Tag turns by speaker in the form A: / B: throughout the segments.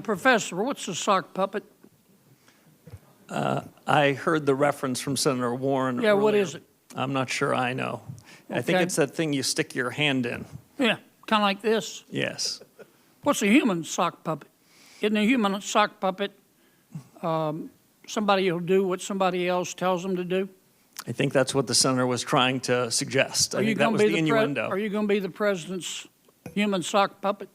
A: Professor, what's a sock puppet?
B: I heard the reference from Senator Warren
A: Yeah, what
B: earlier.
A: is it?
B: I'm not sure I know. I think
A: Okay.
B: it's that thing you stick your hand in.
A: Yeah, kind of like this.
B: Yes.
A: What's a human sock puppet? Isn't a human sock puppet somebody who'll do what somebody else tells them to do?
B: I think that's what the senator was trying to suggest. I think that
A: gonna
B: was
A: be
B: the innuendo.
A: Are you going to be the president's human sock puppet?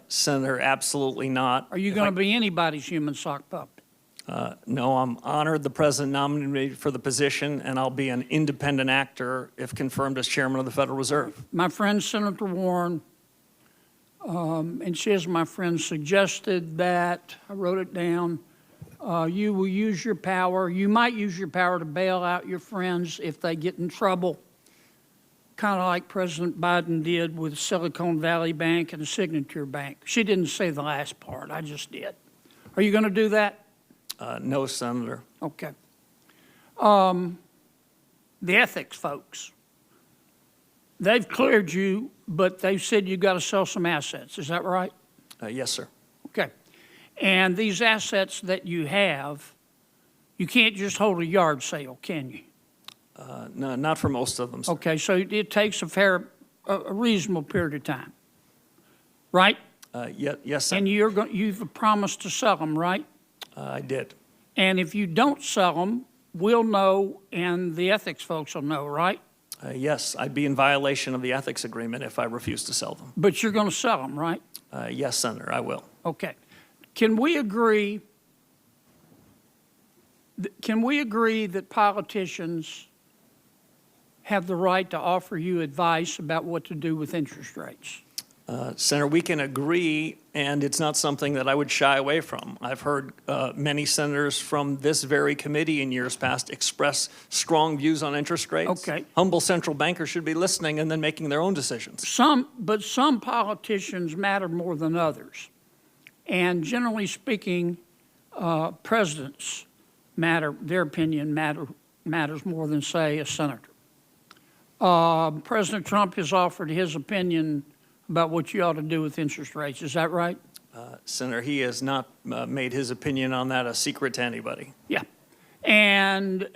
B: Senator, absolutely not.
A: Are you going to be anybody's human sock puppet?
B: No, I'm honored the president nominated me for the position, and I'll be an independent actor if confirmed as chairman of the Federal Reserve.
A: My friend Senator Warren, and she is my friend, suggested that, I wrote it down, you will use your power, you might use your power to bail out your friends if they get in trouble, kind of like President Biden did with Silicon Valley Bank and Signature Bank. She didn't say the last part, I just did. Are you going to do that?
B: No, Senator.
A: Okay. The ethics folks, they've cleared you, but they've said you've got to sell some assets. Is that right?
B: Yes, sir.
A: Okay. And these assets that you have, you can't just hold a yard sale, can you?
B: No, not for most of them, sir.
A: Okay, so it takes a reasonable period of time, right?
B: Yes, sir.
A: And you've promised to sell them, right?
B: I did.
A: And if you don't sell them, we'll know and the ethics folks will know, right?
B: Yes, I'd be in violation of the ethics agreement if I refused to sell them.
A: But you're going to sell them, right?
B: Yes, Senator, I will.
A: Okay. Can we agree that politicians have the right to offer you advice about what to do with interest rates?
B: Senator, we can agree, and it's not something that I would shy away from. I've heard many senators from this very committee in years past express strong views on interest rates.
A: Okay.
B: Humble central bankers should be listening and then making their own decisions.
A: But some politicians matter more than others. And generally speaking, presidents matter, their opinion matters more than, say, a senator. President Trump has offered his opinion about what you ought to do with interest rates. Is that right?
B: Senator, he has not made his opinion on that a secret to anybody.
A: Yeah. And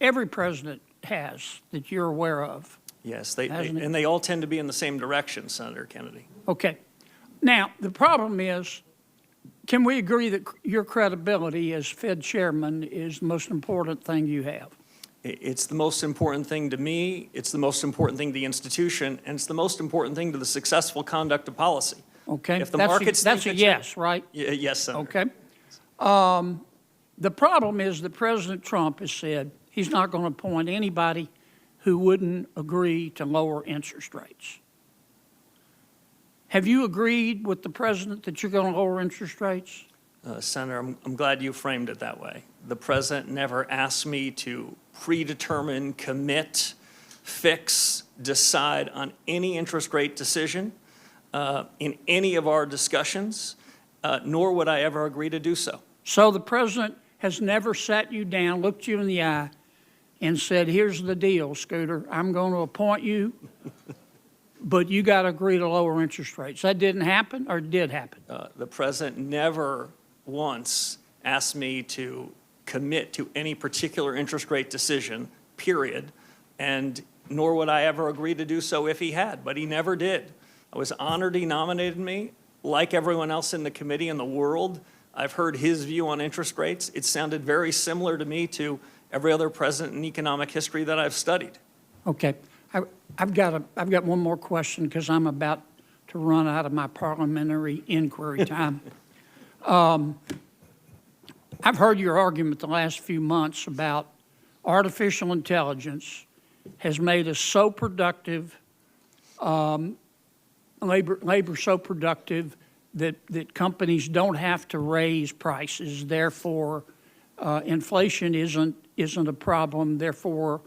A: every president has that you're aware of.
B: Yes, and they all tend to be in the same direction, Senator Kennedy.
A: Okay. Now, the problem is, can we agree that your credibility as Fed chairman is the most important thing you have?
B: It's the most important thing to me, it's the most important thing to the institution, and it's the most important thing to the successful conduct of policy.
A: Okay.
B: If the markets
A: that's a yes, right?
B: Yes, Senator.
A: Okay. The problem is that President Trump has said he's not going to appoint anybody who wouldn't agree to lower interest rates. Have you agreed with the president that you're going to lower interest rates?
B: Senator, I'm glad you framed it that way. The president never asked me to predetermine, commit, fix, decide on any interest rate decision in any of our discussions, nor would I ever agree to do so.
A: So the president has never sat you down, looked you in the eye, and said, here's the deal, Scooter, I'm going to appoint you, but you got to agree to lower interest rates. That didn't happen, or it did happen?
B: The president never once asked me to commit to any particular interest rate decision, period, and nor would I ever agree to do so if he had, but he never did. I was honored he nominated me. Like everyone else in the committee in the world, I've heard his view on interest rates. It sounded very similar to me to every other president in economic history that I've studied.
A: Okay. I've got one more question because I'm about to run out of my parliamentary inquiry time. I've heard your argument the last few months about artificial intelligence has made us so productive, labor so productive that companies don't have to raise prices. Therefore, inflation isn't a problem. Therefore,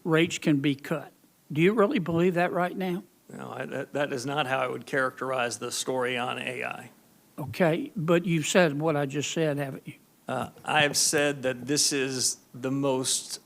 A: rates can be cut. Do you really believe that right now?
B: No, that is not how I would characterize the story on AI.
A: Okay, but you've said what I just said, haven't you?
B: I have said that this is the most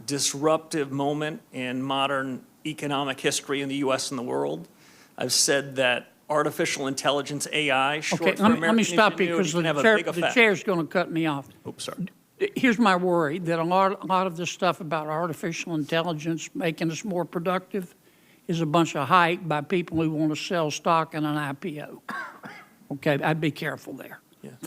B: disruptive moment in modern economic history in the U.S. and the world. I've said that artificial intelligence, AI, short
A: Okay,
B: for
A: let me
B: American
A: stop you
B: ingenuity,
A: because
B: can have a big
A: the
B: effect.
A: chair's going to cut me off.
B: Oops, sorry.
A: Here's my worry, that a lot of this stuff about artificial intelligence making us more productive is a bunch of hype by people who want to sell stock in an IPO. Okay, I'd be careful there.